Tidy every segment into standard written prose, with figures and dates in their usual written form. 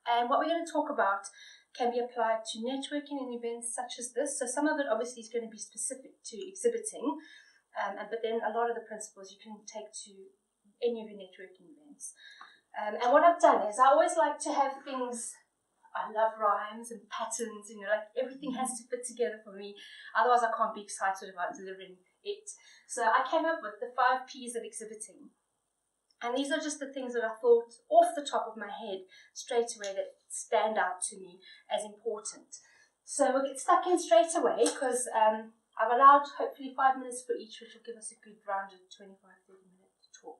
And what we're going to talk about can be applied to networking and events such as this. So some of it obviously is going to be specific to exhibiting, but then a lot of the principles you can take to any of your networking events. And what I've done is I always like to have things, I love rhymes and patterns, like everything has to fit together for me. Otherwise I can't be excited about delivering it. So I came up with the 5 P's of exhibiting. And these are just the things that I thought off the top of my head straight away that stand out to me as important. So we'll get stuck in straight away because I've allowed hopefully 5 minutes for each, which will give us a good rounded 25-30 minute talk.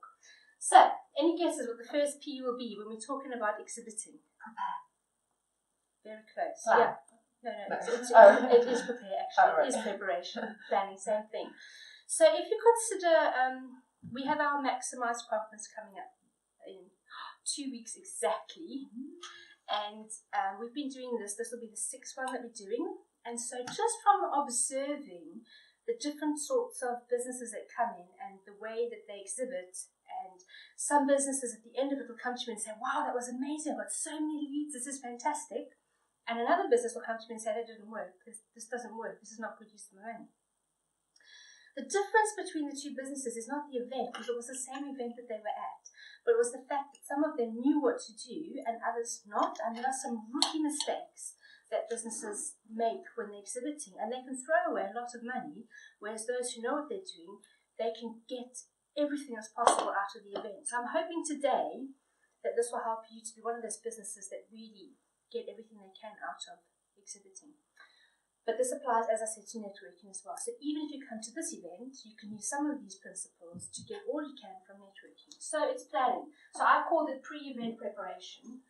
So, any guesses what the first P will be when we're talking about exhibiting? Prepare. Very close. Plan. Yeah. No. It is prepare actually. Right. It is preparation. Planning, same thing. So if you consider, we have our Maximise conference coming up in 2 weeks exactly. And we've been doing this will be the 6th one that we're doing. And so just from observing the different sorts of businesses that come in and the way that they exhibit, and some businesses at the end of it will come to me and say, wow, that was amazing, I've got so many leads, this is fantastic. And another business will come to me and say, that didn't work, this doesn't work, this is not good use of my money. The difference between the two businesses is not the event, because it was the same event that they were at, but it was the fact that some of them knew what to do and others not, and there are some rookie mistakes that businesses make when they're exhibiting, and they can throw away a lot of money, whereas those who know what they're doing, they can get everything that's possible out of the event. So I'm hoping today that this will help you to be one of those businesses that really get everything they can out of exhibiting. But this applies, as I said, to networking as well. So even if you come to this event, you can use some of these principles to get all you can from networking. So it's planning. So I call it pre-event preparation.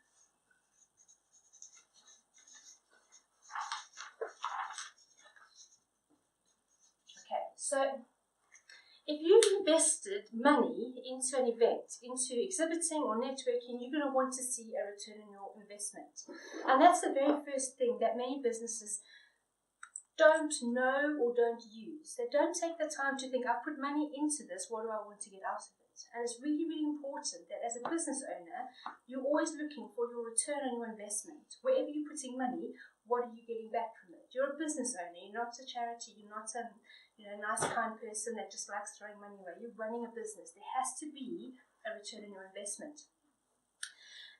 Okay, so if you've invested money into an event, into exhibiting or networking, you're going to want to see a return on your investment. And that's the very first thing that many businesses don't know or don't use. They don't take the time to think, I've put money into this, what do I want to get out of it? And it's really, really important that as a business owner, you're always looking for your return on your investment. Wherever you're putting money, what are you getting back from it? You're a business owner, you're not a charity, you're not a nice, kind person that just likes throwing money away. You're running a business. There has to be a return on your investment.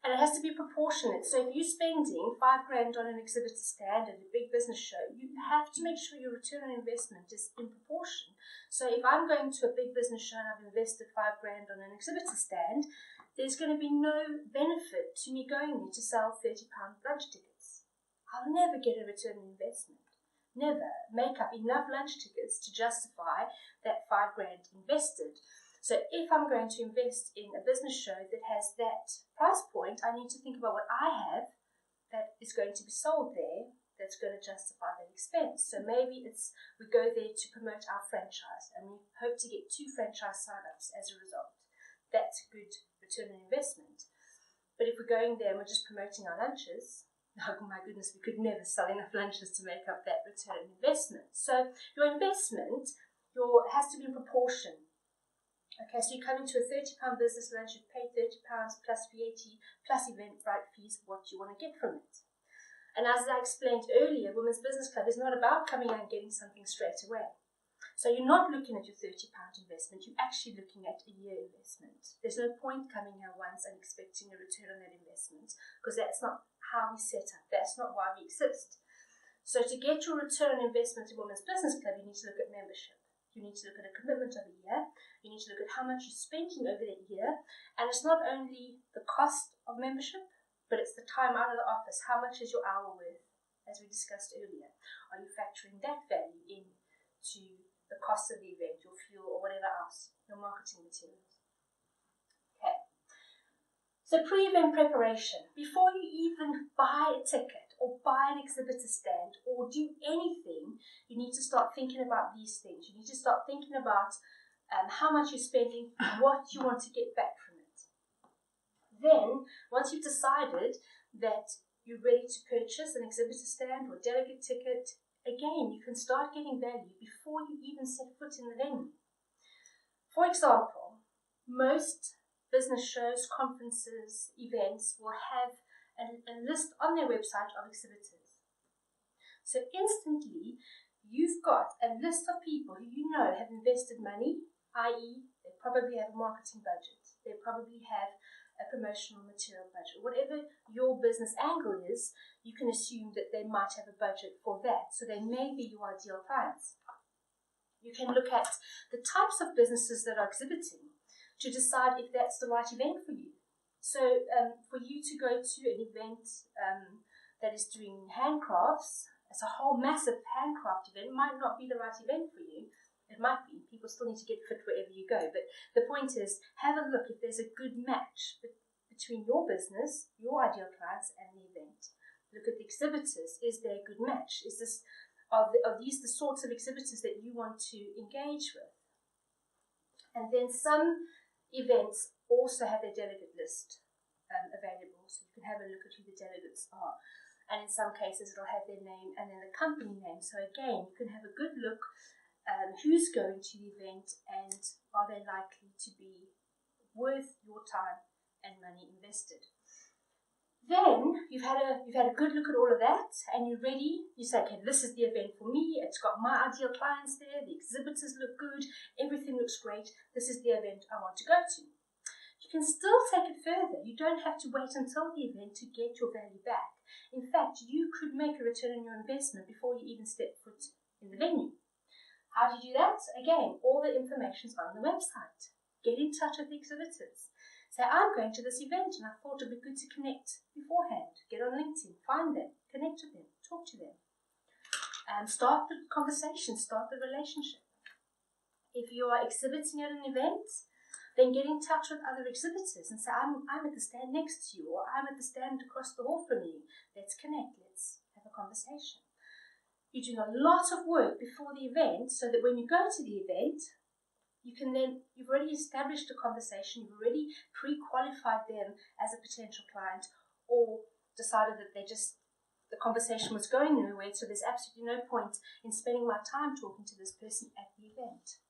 And it has to be proportionate. So if you're spending $5,000 on an exhibitor stand at a big business show, you have to make sure your return on investment is in proportion. So if I'm going to a big business show and I've invested $5,000 on an exhibitor stand, there's going to be no benefit to me going there to sell £30 lunch tickets. I'll never get a return on investment. Never make up enough lunch tickets to justify that $5,000 invested. So if I'm going to invest in a business show that has that price point, I need to think about what I have that is going to be sold there that's going to justify that expense. So maybe we go there to promote our franchise and we hope to get 2 franchise sign-ups as a result. That's a good return on investment. But if we're going there and we're just promoting our lunches, oh my goodness, we could never sell enough lunches to make up that return on investment. So your investment has to be in proportion. Okay, so you come into a £30 business lunch, you've paid £30 plus VAT plus Eventbrite fees, what do you want to get from it? And as I explained earlier, Women's Business Club is not about coming out and getting something straight away. So you're not looking at your £30 investment, you're actually looking at a year investment. There's no point coming here once and expecting a return on that investment, because that's not how we set up, that's not why we exist. So to get your return on investment in Women's Business Club, you need to look at membership. You need to look at a commitment of a year. You need to look at how much you're spending over that year. And it's not only the cost of membership, but it's the time out of the office. How much is your hour worth, as we discussed earlier? Are you factoring that value into the cost of the event, your fuel, or whatever else, your marketing materials? Okay. So pre-event preparation. Before you even buy a ticket or buy an exhibitor stand or do anything, you need to start thinking about these things. You need to start thinking about how much you're spending, what you want to get back from it. Then, once you've decided that you're ready to purchase an exhibitor stand or delegate ticket, again, you can start getting value before you even set foot in the venue. For example, most business shows, conferences, events will have a list on their website of exhibitors. So instantly, you've got a list of people who you know have invested money, i.e. they probably have a marketing budget, they probably have a promotional material budget. Whatever your business angle is, you can assume that they might have a budget for that. So they may be your ideal clients. You can look at the types of businesses that are exhibiting to decide if that's the right event for you. So for you to go to an event that is doing handcrafts, as a whole massive handcraft event, might not be the right event for you. It might be. People still need to get fit wherever you go. But the point is, have a look if there's a good match between your business, your ideal clients, and the event. Look at the exhibitors. Is there a good match? Are these the sorts of exhibitors that you want to engage with? And then some events also have their delegate list available, so you can have a look at who the delegates are. And in some cases, it'll have their name and then the company name. So again, you can have a good look who's going to the event and are they likely to be worth your time and money invested. Then you've had a good look at all of that and you're ready. You say, okay, this is the event for me. It's got my ideal clients there. The exhibitors look good. Everything looks great. This is the event I want to go to. You can still take it further. You don't have to wait until the event to get your value back. In fact, you could make a return on your investment before you even step foot in the venue. How do you do that? Again, all the information's on the website. Get in touch with the exhibitors. Say, I'm going to this event and I thought it'd be good to connect beforehand. Get on LinkedIn, find them, connect with them, talk to them. Start the conversation, start the relationship. If you are exhibiting at an event, then get in touch with other exhibitors and say, I'm at the stand next to you, or I'm at the stand across the hall from you. Let's connect, let's have a conversation. You're doing a lot of work before the event so that when you go to the event, you've already established a conversation, you've already pre-qualified them as a potential client, or decided that the conversation was going nowhere, so there's absolutely no point in spending my time talking to this person at the event.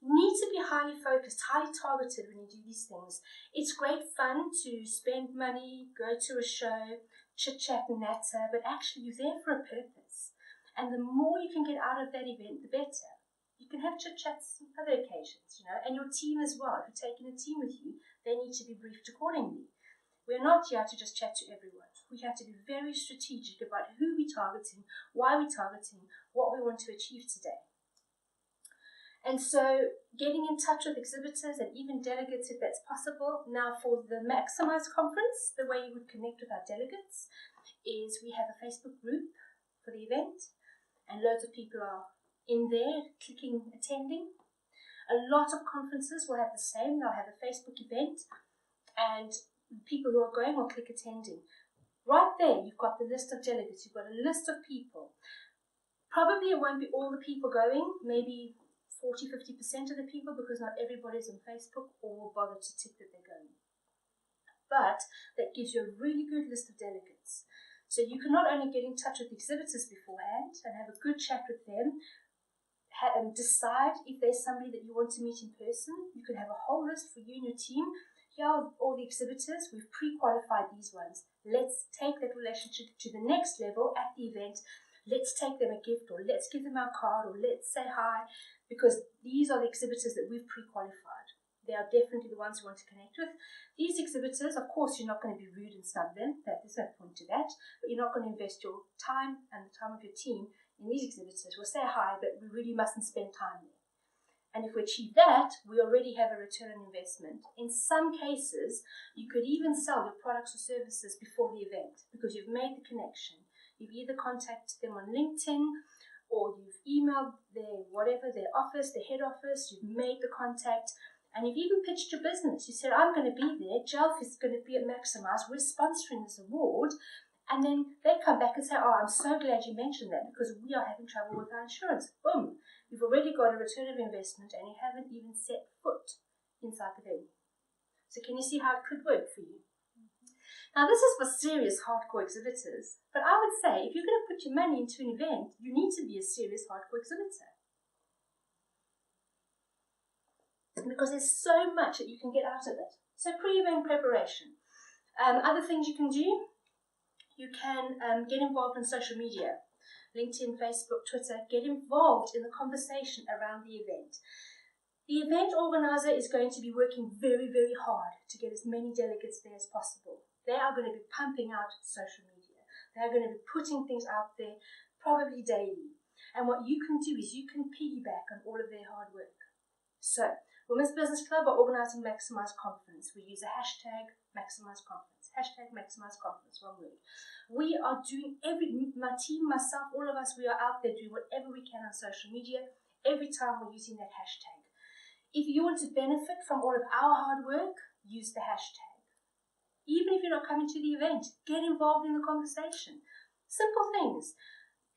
You need to be highly focused, highly targeted when you do these things. It's great fun to spend money, go to a show, chit-chat and natter, but actually you're there for a purpose. And the more you can get out of that event, the better. You can have chit-chats on other occasions, and your team as well. If you're taking a team with you, they need to be briefed accordingly. We're not here to just chat to everyone. We have to be very strategic about who we're targeting, why we're targeting, what we want to achieve today. And so getting in touch with exhibitors and even delegates if that's possible. Now for the Maximize conference, the way you would connect with our delegates is we have a Facebook group for the event and loads of people are in there clicking attending. A lot of conferences will have the same. They'll have a Facebook event and people who are going will click attending. Right there, you've got the list of delegates. You've got a list of people. Probably it won't be all the people going, maybe 40-50% of the people, because not everybody's on Facebook or will bother to tick that they're going. But that gives you a really good list of delegates. So you can not only get in touch with exhibitors beforehand and have a good chat with them, decide if there's somebody that you want to meet in person. You can have a whole list for you and your team. Here are all the exhibitors. We've pre-qualified these ones. Let's take that relationship to the next level at the event. Let's take them a gift, or let's give them our card, or let's say hi, because these are the exhibitors that we've pre-qualified. They are definitely the ones we want to connect with. These exhibitors, of course, you're not going to be rude and snub them. There's no point to that. But you're not going to invest your time and the time of your team in these exhibitors. We'll say hi, but we really mustn't spend time there. And if we achieve that, we already have a return on investment. In some cases, you could even sell your products or services before the event because you've made the connection. You've either contacted them on LinkedIn or you've emailed their office, their head office, you've made the contact, and you've even pitched your business. You said, I'm going to be there, Jelf is going to be at Maximize, we're sponsoring this award, and then they come back and say, oh, I'm so glad you mentioned that because we are having trouble with our insurance. Boom, you've already got a return of investment and you haven't even set foot inside the venue. So can you see how it could work for you? Now this is for serious hardcore exhibitors, but I would say if you're going to put your money into an event, you need to be a serious hardcore exhibitor. Because there's so much that you can get out of it. So pre-event preparation. Other things you can do, you can get involved in social media, LinkedIn, Facebook, Twitter. Get involved in the conversation around the event. The event organizer is going to be working very, very hard to get as many delegates there as possible. They are going to be pumping out social media. They are going to be putting things out there, probably daily. And what you can do is you can piggyback on all of their hard work. So, Women's Business Club are organizing Maximize Conference. We use a hashtag Maximize Conference. Hashtag Maximize Conference, one word. We are doing my team, myself, all of us, we are out there doing whatever we can on social media. Every time we're using that hashtag. If you want to benefit from all of our hard work, use the hashtag. Even if you're not coming to the event, get involved in the conversation. Simple things.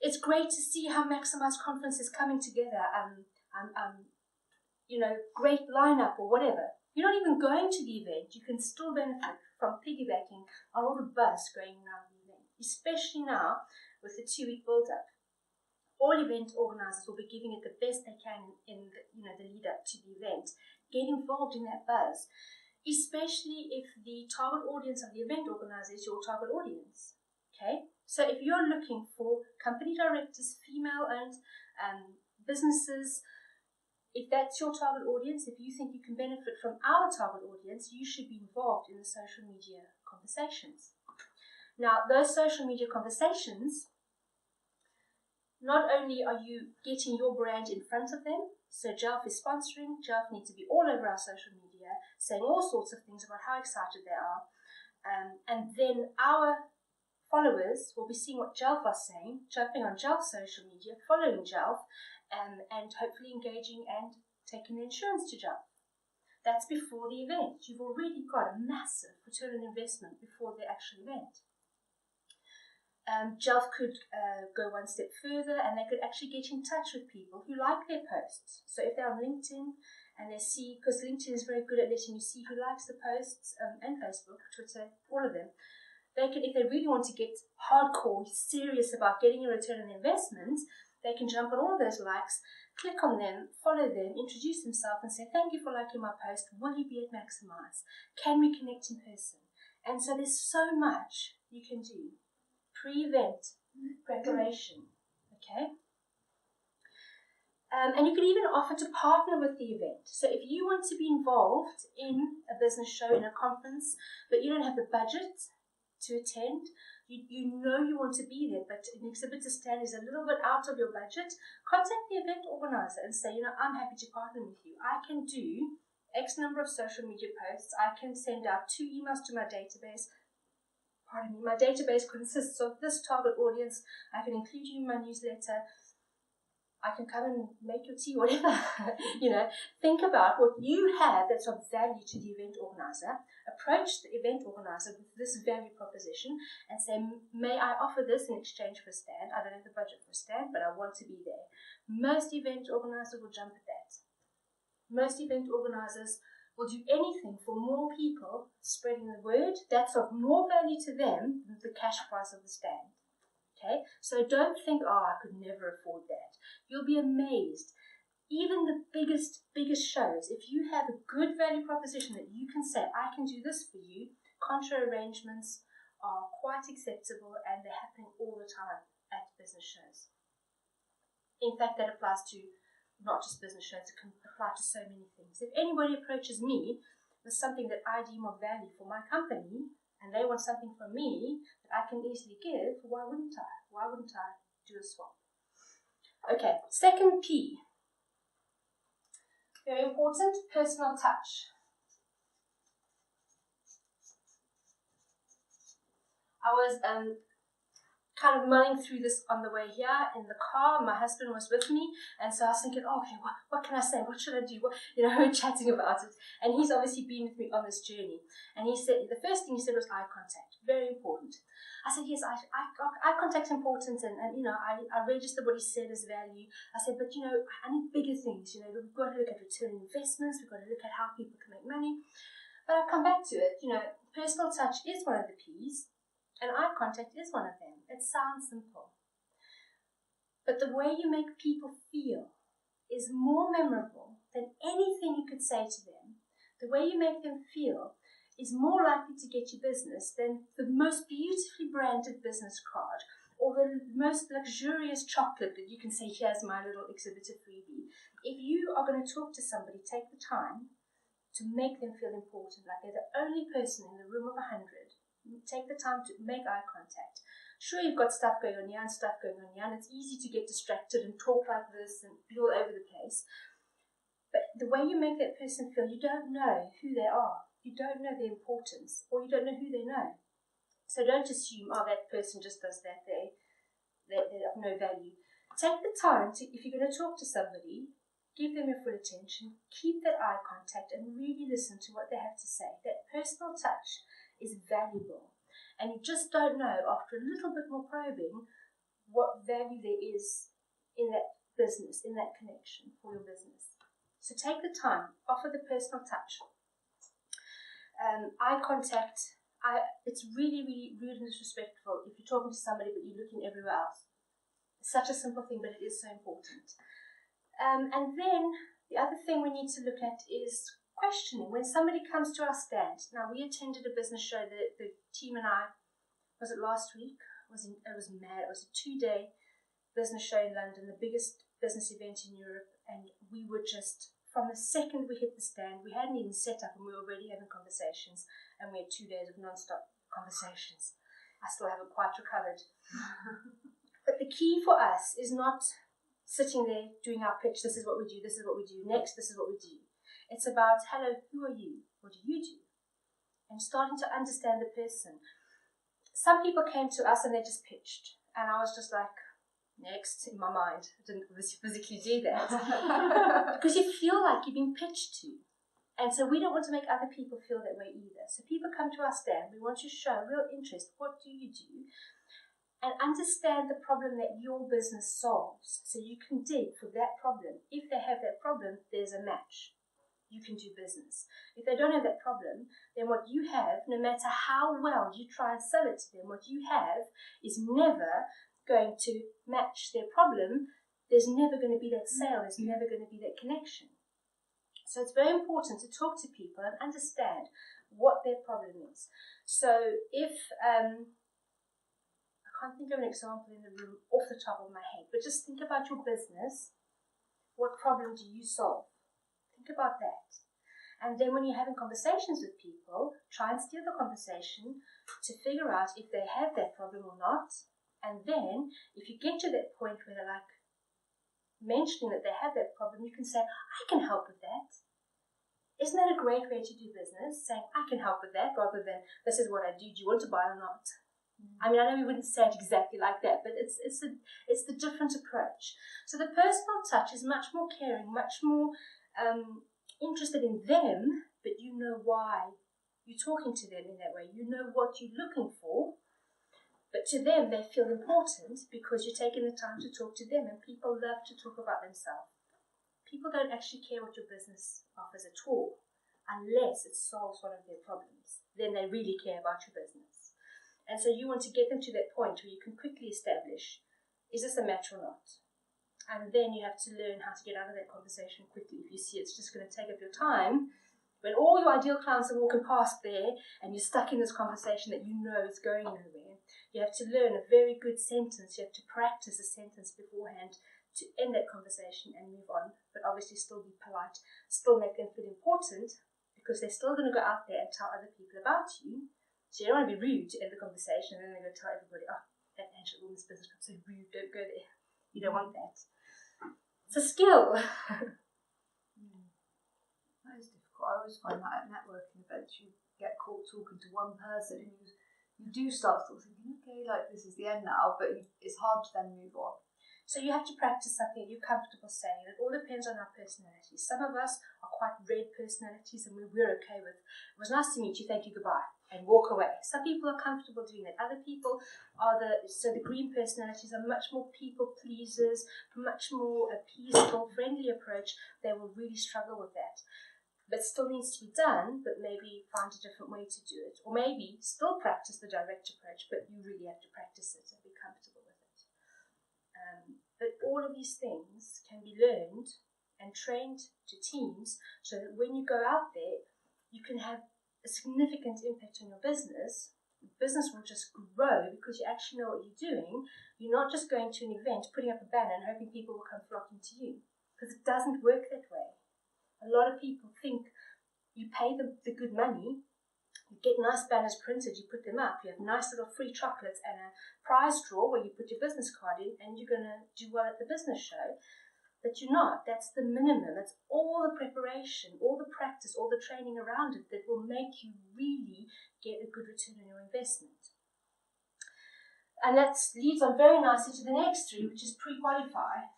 It's great to see how Maximize Conference is coming together. Great lineup or whatever. You're not even going to the event. You can still benefit from piggybacking on all the buzz going around the event, especially now with the 2-week build-up. All event organizers will be giving it the best they can in the lead up to the event. Get involved in that buzz, especially if the target audience of the event organizer is your target audience. Okay, so if you're looking for company directors, female-owned businesses, if that's your target audience, if you think you can benefit from our target audience, you should be involved in the social media conversations. Now, those social media conversations, not only are you getting your brand in front of them, so Jelf is sponsoring, Jelf needs to be all over our social media, saying all sorts of things about how excited they are, and then our followers will be seeing what Jelf are saying, jumping on Jelf's social media, following Jelf, and hopefully engaging and taking the insurance to Jelf. That's before the event. You've already got a massive return on investment before the actual event. Jelf could go one step further, and they could actually get in touch with people who like their posts. So if they're on LinkedIn and they see, because LinkedIn is very good at letting you see who likes the posts, and Facebook, Twitter, all of them, they can, if they really want to get hardcore, serious about getting a return on investment, they can jump on all of those likes, click on them, follow them, introduce themselves and say, thank you for liking my post. Will you be at Maximize? Can we connect in person? And so there's so much you can do. Pre-event preparation, okay? And you can even offer to partner with the event. So if you want to be involved in a business show, in a conference, but you don't have the budget to attend, you know you want to be there, but an exhibitor stand is a little bit out of your budget, contact the event organizer and say, I'm happy to partner with you. I can do X number of social media posts. I can send out 2 emails to my database. Pardon me, my database consists of this target audience. I can include you in my newsletter. I can come and make your tea, whatever. Think about what you have that's of value to the event organizer. Approach the event organizer with this value proposition and say, may I offer this in exchange for a stand? I don't have the budget for a stand, but I want to be there. Most event organizers will jump at that. Most event organizers will do anything for more people spreading the word. That's of more value to them than the cash price of the stand. Okay, so don't think, I could never afford that. You'll be amazed. Even the biggest shows, if you have a good value proposition that you can say, I can do this for you, contra arrangements are quite acceptable and they're happening all the time at business shows. In fact, that applies to not just business shows, it can apply to so many things. If anybody approaches me with something that I deem of value for my company, and they want something from me that I can easily give, why wouldn't I? Why wouldn't I do a swap? Okay, second P. Very important, personal touch. I was kind of mulling through this on the way here in the car. My husband was with me, and so I was thinking, okay, what can I say? What should I do? We were chatting about it, and he's obviously been with me on this journey. And he said, the first thing he said was eye contact, very important. I said, yes, eye contact's important, and I registered what he said as value. I said, but I need bigger things. We've got to look at return on investments. We've got to look at how people can make money. But I'll come back to it. Personal touch is one of the P's. And eye contact is one of them. It sounds simple. But the way you make people feel is more memorable than anything you could say to them. The way you make them feel is more likely to get you business than the most beautifully branded business card or the most luxurious chocolate that you can say, here's my little exhibitor freebie. If you are going to talk to somebody, take the time to make them feel important, like they're the only person in the room of 100. Take the time to make eye contact. Sure, you've got stuff going on here and stuff going on here, and it's easy to get distracted and talk like this and be all over the place. But the way you make that person feel, you don't know who they are. You don't know their importance, or you don't know who they know. So don't assume, oh, that person just does that, they're of no value. Take the time to, if you're going to talk to somebody, give them your full attention, keep that eye contact, and really listen to what they have to say. That personal touch is valuable. And you just don't know, after a little bit more probing, what value there is in that business, in that connection for your business. So take the time, offer the personal touch. Eye contact, it's really, really rude and disrespectful if you're talking to somebody but you're looking everywhere else. It's such a simple thing, but it is so important. And then the other thing we need to look at is questioning. When somebody comes to our stand, now we attended a business show, the team and I, was it last week? It was mad. It was a 2-day business show in London, the biggest business event in Europe, and we were just, from the second we hit the stand, we hadn't even set up and we were already having conversations, and we had 2 days of non-stop conversations. I still haven't quite recovered. But the key for us is not sitting there doing our pitch, this is what we do, this is what we do, next, this is what we do. It's about, hello, who are you? What do you do? And starting to understand the person. Some people came to us and they just pitched. And I was just like, next, in my mind. I didn't physically do that. Because you feel like you've been pitched to. And so we don't want to make other people feel that way either. So people come to our stand, we want to show real interest. What do you do? And understand the problem that your business solves. So you can dig for that problem. If they have that problem, there's a match. You can do business. If they don't have that problem, then what you have, no matter how well you try and sell it to them, what you have is never going to match their problem. There's never going to be that sale. There's never going to be that connection. So it's very important to talk to people and understand what their problem is. So if I can't think of an example in the room off the top of my head, but just think about your business. What problem do you solve? Think about that. And then when you're having conversations with people, try and steer the conversation to figure out if they have that problem or not. And then if you get to that point where they're like mentioning that they have that problem, you can say, I can help with that. Isn't that a great way to do business? Saying, I can help with that, rather than, this is what I do, do you want to buy or not? I mean, I know we wouldn't say it exactly like that, but it's the different approach. So the personal touch is much more caring, much more interested in them, but you know why you're talking to them in that way. You know what you're looking for, but to them they feel important because you're taking the time to talk to them, and people love to talk about themselves. People don't actually care what your business offers at all, unless it solves one of their problems. Then they really care about your business. And so you want to get them to that point where you can quickly establish, is this a match or not? And then you have to learn how to get out of that conversation quickly. If you see it's just going to take up your time, when all your ideal clients are walking past there and you're stuck in this conversation that you know is going nowhere, you have to learn a very good sentence. You have to practice a sentence beforehand to end that conversation and move on. But obviously still be polite, still make them feel important, because they're still going to go out there and tell other people about you. So you don't want to be rude to end the conversation and then they're going to tell everybody, oh, that Angela Women's Business Club is so rude, don't go there. You don't want that. It's a skill. That is difficult. I always find that at networking events you get caught talking to one person and you do start sort of thinking, okay, like this is the end now, but it's hard to then move on. So you have to practice something you're comfortable saying. It all depends on our personalities. Some of us are quite red personalities and we're okay with, it was nice to meet you, thank you, goodbye, and walk away. Some people are comfortable doing that. Other people are the green personalities are much more people pleasers, much more a peaceful, friendly approach. They will really struggle with that. But still needs to be done, but maybe find a different way to do it. Or maybe still practice the direct approach, but you really have to practice it and be comfortable with it. But all of these things can be learned and trained to teams so that when you go out there, you can have a a significant impact on your business, the business will just grow because you actually know what you're doing. You're not just going to an event, putting up a banner and hoping people will come flocking to you, because it doesn't work that way. A lot of people think you pay them the good money, you get nice banners printed, you put them up, you have nice little free chocolates and a prize draw where you put your business card in, and you're going to do well at the business show. But you're not. That's the minimum. That's all the preparation, all the practice, all the training around it that will make you really get a good return on your investment. And that leads on very nicely to the next three, which is pre-qualify.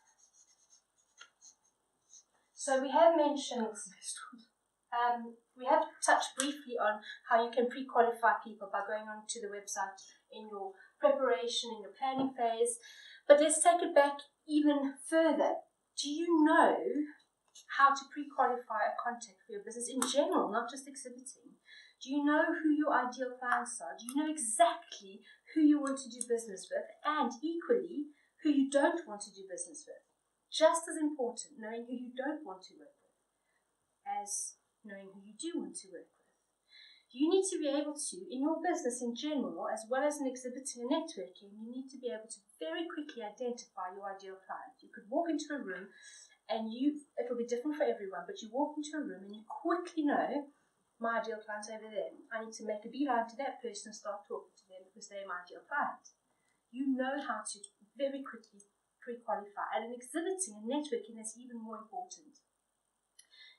So we have mentioned, we have touched briefly on how you can pre-qualify people by going onto the website in your preparation, in your planning phase. But let's take it back even further. Do you know how to pre-qualify a contact for your business in general, not just exhibiting? Do you know who your ideal clients are? Do you know exactly who you want to do business with, and equally who you don't want to do business with? Just as important, knowing who you don't want to work with as knowing who you do want to work with. You need to be able to, in your business in general, as well as in exhibiting and networking, you need to be able to very quickly identify your ideal client. You could walk into a room and it'll be different for everyone, but you walk into a room and you quickly know, my ideal client's over there. I need to make a beeline to that person and start talking to them because they're my ideal client. You know how to very quickly pre-qualify. And in exhibiting and networking, that's even more important.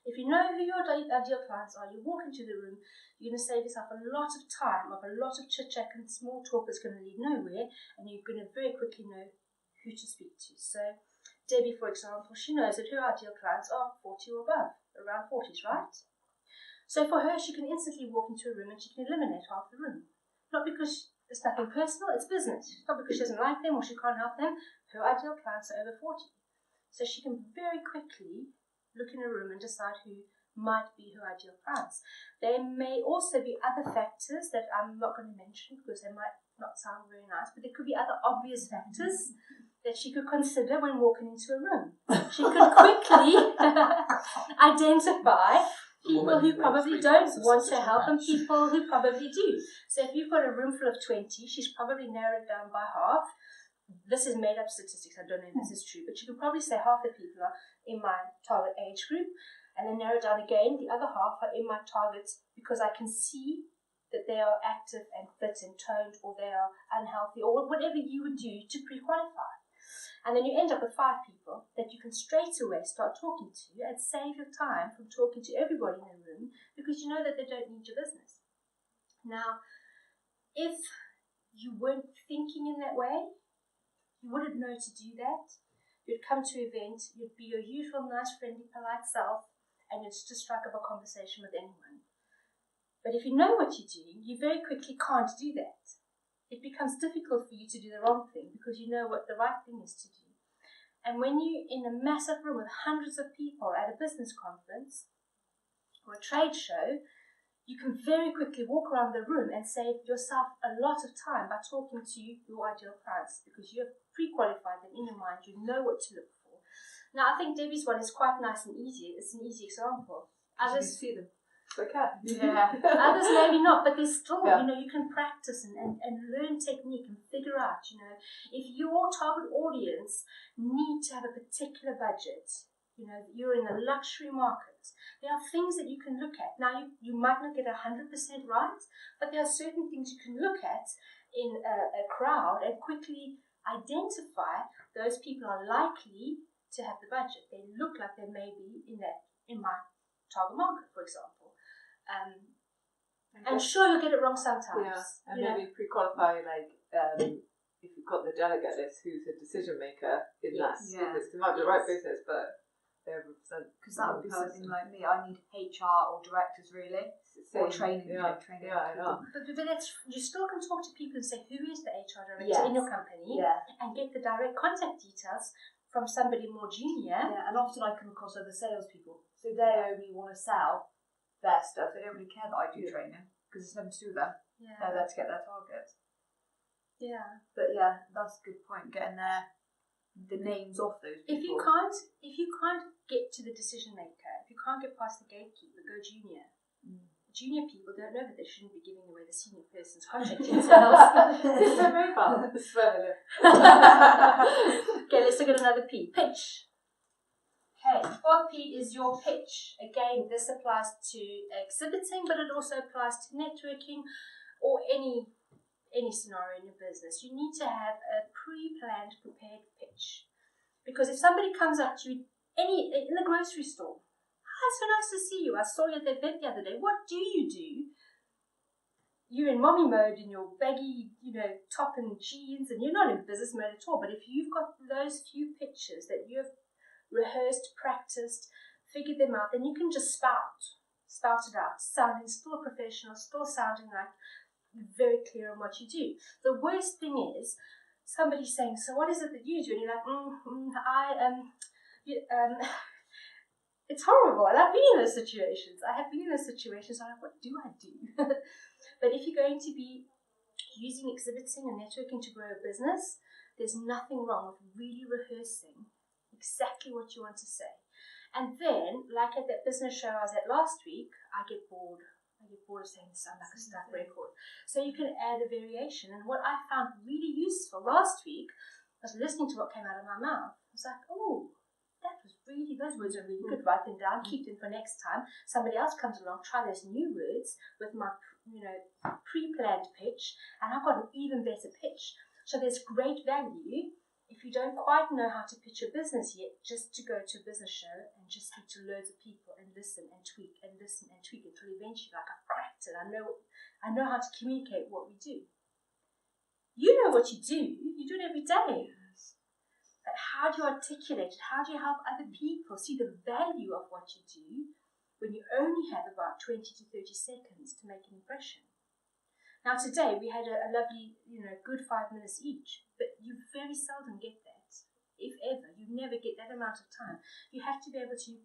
If you know who your ideal clients are, you walk into the room, you're going to save yourself a lot of time, of a lot of chit-chat and small talk that's going to lead nowhere, and you're going to very quickly know who to speak to. So Debbie, for example, she knows that her ideal clients are 40 or above, around 40s, right? So for her, she can instantly walk into a room and she can eliminate half the room. Not because it's nothing personal, it's business. Not because she doesn't like them or she can't help them. Her ideal clients are over 40. So she can very quickly look in a room and decide who might be her ideal clients. There may also be other factors that I'm not going to mention because they might not sound very nice, but there could be other obvious factors that she could consider when walking into a room. She could quickly identify people who probably don't want to help and people who probably do. So if you've got a room full of 20, she's probably narrowed down by half. This is made up statistics, I don't know if this is true, but you could probably say half the people are in my target age group, and then narrow down again, the other half are in my targets because I can see that they are active and fit and toned, or they are unhealthy, or whatever you would do to pre-qualify. And then you end up with 5 people that you can straight away start talking to and save your time from talking to everybody in the room because you know that they don't need your business. Now, if you weren't thinking in that way, you wouldn't know to do that. You'd come to an event, you'd be your usual nice, friendly, polite self, and you'd just strike up a conversation with anyone. But if you know what you're doing, you very quickly can't do that. It becomes difficult for you to do the wrong thing because you know what the right thing is to do. And when you're in a massive room with hundreds of people at a business conference or a trade show, you can very quickly walk around the room and save yourself a lot of time by talking to your ideal clients because you have pre-qualified them in your mind. You know what to look for. Now, I think Debbie's one is quite nice and easy. It's an easy example. Others see them. Okay. Yeah. Others maybe not, but there's still, you can practice and learn technique and figure out, if your target audience need to have a particular budget, you're in a luxury market, there are things that you can look at. Now, you might not get 100% right, but there are certain things you can look at in a crowd and quickly identify those people are likely to have the budget. They look like they may be in my target market, for example. And sure, you'll get it wrong sometimes. Yeah, and maybe pre-qualify, if you've got the delegate list, who's the decision maker in that business. It might be the right business, but they represent. Because that would be something like me. I need HR or directors, really, or training. Training. Yeah, I know. But you still can talk to people and say, who is the HR director in your company, and get the direct contact details from somebody more junior. Yeah, and often I come across other salespeople, so they only want to sell their stuff. They don't really care that I do training because it's nothing to do with them. Yeah. They're there to get their targets. Yeah. But yeah, that's a good point. Getting the names off those people. If you can't get to the decision maker, if you can't get past the gatekeeper, go junior. junior people don't know that they shouldn't be giving away the senior person's contact details. It's so mobile. It's very Okay, let's look at another P. Pitch. Okay, fourth P is your pitch. Again, this applies to exhibiting, but it also applies to networking or any scenario in your business. You need to have a pre-planned, prepared pitch. Because if somebody comes up to you in the grocery store, "Hi, so nice to see you. I saw you at the event the other day. What do you do?" You're in mommy mode in your baggy, top and jeans, and you're not in business mode at all. But if you've got those few pitches that you have rehearsed, practiced, figured them out, then you can just spout it out, sounding still professional, still sounding like you're very clear on what you do. The worst thing is somebody saying, "So what is it that you do?" And you're like, it's horrible. And I've been in those situations. I'm like, what do I do? But if you're going to be using exhibiting and networking to grow a business, there's nothing wrong with really rehearsing exactly what you want to say. And then, like at that business show I was at last week, I get bored of saying this sound like a stuck record. So you can add a variation. And what I found really useful last week was listening to what came out of my mouth. I was like, oh, those words are really good. Write them down, keep them for next time. Somebody else comes along, try those new words with my pre-planned pitch, and I've got an even better pitch. So there's great value if you don't quite know how to pitch your business yet, just to go to a business show and just speak to loads of people and listen and tweak and listen and tweak until eventually, like, I've cracked it. I know how to communicate what we do. You know what you do. You do it every day. But how do you articulate it? How do you help other people see the value of what you do when you only have about 20 to 30 seconds to make an impression? Now today we had a lovely, good 5 minutes each, but you very seldom get that, if ever. You never get that amount of time. You have to be able to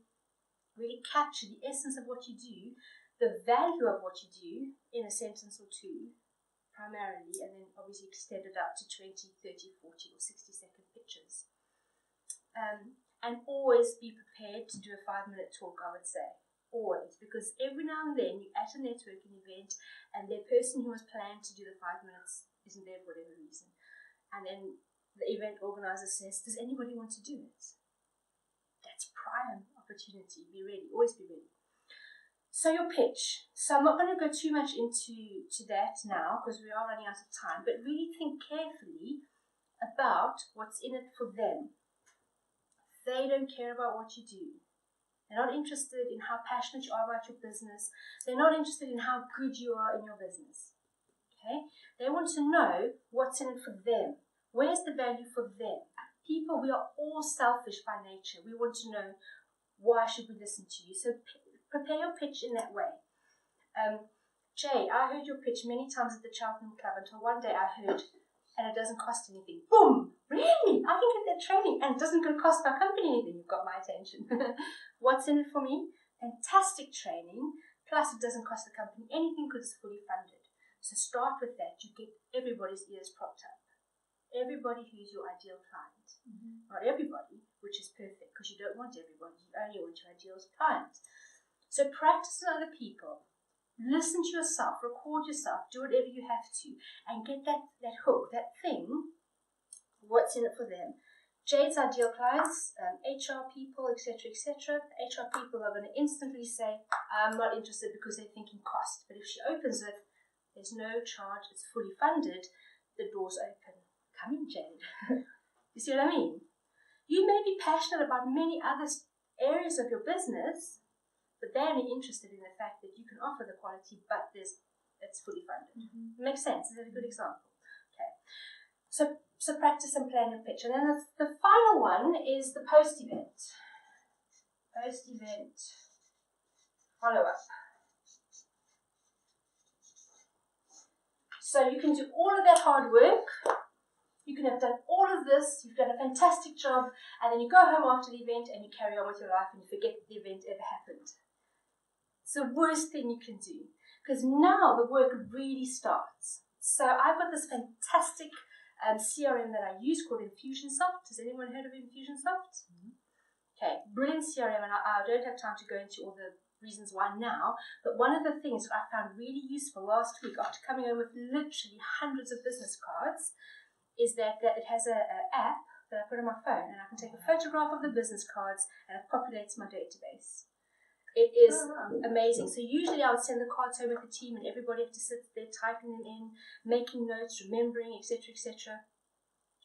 really capture the essence of what you do, the value of what you do in a sentence or two, primarily, and then obviously extend it out to 20, 30, 40 or 60-second pictures. And always be prepared to do a 5-minute talk, I would say. Always, because every now and then you're at a networking event and the person who was planned to do the 5 minutes isn't there for whatever reason. And then the event organizer says, "Does anybody want to do it?" That's prime opportunity. Be ready. Always be ready. So your pitch. So I'm not going to go too much into that now because we are running out of time, but really think carefully about what's in it for them. They don't care about what you do. They're not interested in how passionate you are about your business. They're not interested in how good you are in your business. Okay? They want to know what's in it for them. Where's the value for them? People, we are all selfish by nature. We want to know, why should we listen to you? So prepare your pitch in that way. Jay, I heard your pitch many times at the Cheltenham Club until one day I heard, and it doesn't cost anything. Boom! Really? I can get that training and it doesn't cost my company anything. You've got my attention. What's in it for me? Fantastic training, plus it doesn't cost the company anything because it's fully funded. So start with that. You get everybody's ears propped up. Everybody who's your ideal client. Mm-hmm. Not everybody, which is perfect because you don't want everybody. You only want your ideal client. So practice with other people. Listen to yourself, record yourself, do whatever you have to, and get that hook, that thing, what's in it for them. Jade's ideal clients, HR people, etc., etc. HR people are going to instantly say, "I'm not interested," because they're thinking cost. But if she opens it, there's no charge, it's fully funded, the door's open. Come in, Jade. You see what I mean? You may be passionate about many other areas of your business, but they're only interested in the fact that you can offer the quality, but it's fully funded. Mm-hmm. Makes sense? Is that a good example? Okay. So practice and plan your pitch. And then the final one is the post-event. Post-event follow-up. So you can do all of that hard work. You can have done all of this. You've done a fantastic job. And then you go home after the event and you carry on with your life and you forget that the event ever happened. It's the worst thing you can do, because now the work really starts. So I've got this fantastic CRM that I use called Infusionsoft. Has anyone heard of Infusionsoft? Mm-hmm. Okay, brilliant CRM, and I don't have time to go into all the reasons why now, but one of the things that I found really useful last week after coming home with literally hundreds of business cards is that it has a app that I put on my phone, and I can take a photograph of the business cards and it populates my database. It is amazing. So usually I would send the cards home with the team and everybody had to sit there typing them in, making notes, remembering, etc., etc.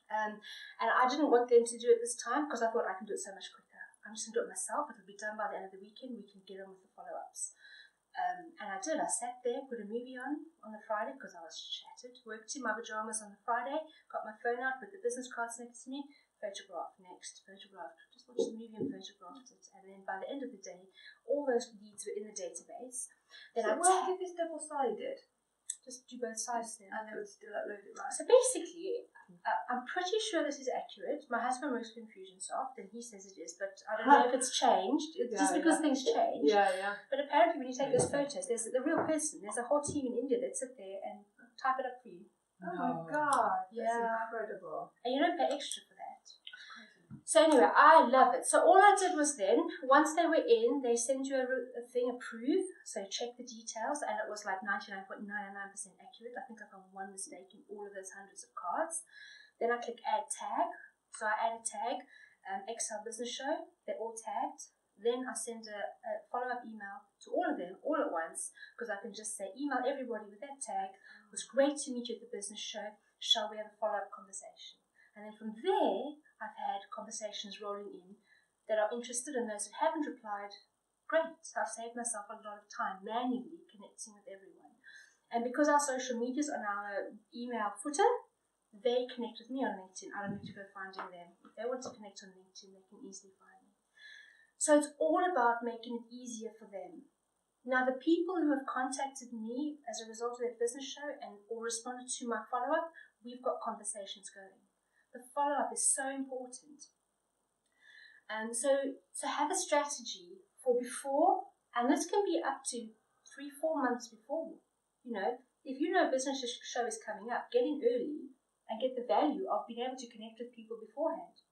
And I didn't want them to do it this time because I thought I can do it so much quicker. I'm just going to do it myself. It'll be done by the end of the weekend. We can get on with the follow-ups. And I did. I sat there, put a movie on the Friday because I was shattered. Worked in my pajamas on the Friday, got my phone out with the business cards next to me, photograph next, photograph. Just watched the movie and photographed it. And then by the end of the day, all those leads were in the database. Then So why is this double-sided? Just do both sides then. And it would still upload it, right? So basically, I'm pretty sure this is accurate. My husband works for Infusionsoft and he says it is, but I don't know if it's changed. Just because things change. Yeah. But apparently when you take those photos, there's the real person. There's a whole team in India that sit there and type it up for you. Oh my God. Yeah. That's incredible. And you don't pay extra for that. So anyway, I love it. So all I did was then, once they were in, they send you a thing, approve, so check the details, and it was like 99.99% accurate. I think I found one mistake in all of those hundreds of cards. Then I click add tag. So I add a tag, Excel Business Show, they're all tagged. Then I send a follow-up email to all of them all at once, because I can just say, email everybody with that tag. It was great to meet you at the business show. Shall we have a follow-up conversation? And then from there, I've had conversations rolling in that are interested, and those that haven't replied, great. I've saved myself a lot of time manually connecting with everyone. And because our social medias on our email footer, they connect with me on LinkedIn. I don't need to go finding them. If they want to connect on LinkedIn, they can easily find me. So it's all about making it easier for them. Now, the people who have contacted me as a result of their business show or responded to my follow-up, we've got conversations going. The follow-up is so important. So have a strategy for before, and this can be up to 3-4 months before. If you know a business show is coming up, get in early and get the value of being able to connect with people beforehand.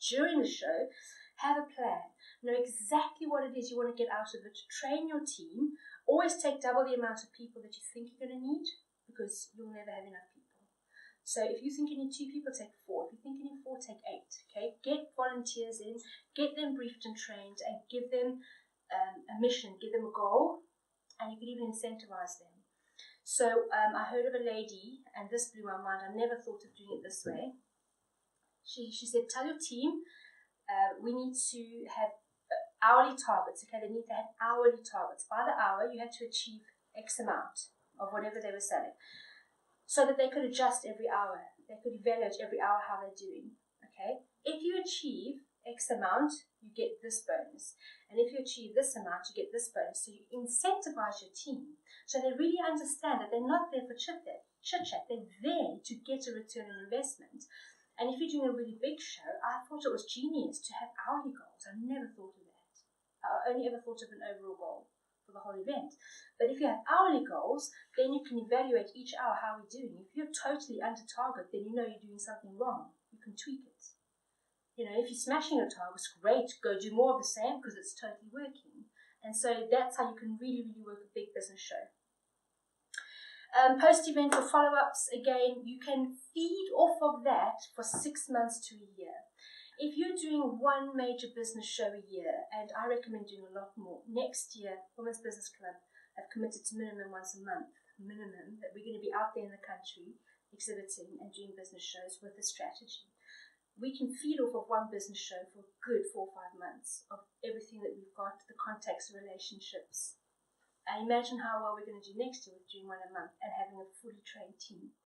During the show, have a plan. Know exactly what it is you want to get out of it. Train your team. Always take double the amount of people that you think you're going to need, because you'll never have enough people. So if you think you need 2 people, take 4. If you think you need 4, take 8. Okay, get volunteers in, get them briefed and trained, and give them a mission, give them a goal, and you can even incentivize them. So I heard of a lady, and this blew my mind. I never thought of doing it this way. She said, tell your team we need to have hourly targets. Okay, they need to have hourly targets. By the hour, you had to achieve X amount of whatever they were selling, so that they could adjust every hour. They could evaluate every hour how they're doing. Okay, if you achieve X amount, you get this bonus, and if you achieve this amount, you get this bonus. So you incentivize your team, so they really understand that they're not there for chit chat. They're there to get a return on investment. And if you're doing a really big show, I thought it was genius to have hourly goals. I never thought of that. I only ever thought of an overall goal for the whole event. But if you have hourly goals, then you can evaluate each hour how we're doing. If you're totally under target, then you know you're doing something wrong. You can tweak it. If you're smashing your targets, great, go do more of the same because it's totally working. And so that's how you can really, really work a big business show. Post-event or follow-ups, again, you can feed off of that for 6 months to a year. If you're doing one major business show a year, and I recommend doing a lot more, next year, Women's Business Club have committed to minimum once a month, that we're going to be out there in the country exhibiting and doing business shows with a strategy. We can feed off of one business show for a good 4 or 5 months of everything that we've got, the contacts, the relationships. And imagine how well we're going to do next year with doing one a month and having a fully trained team.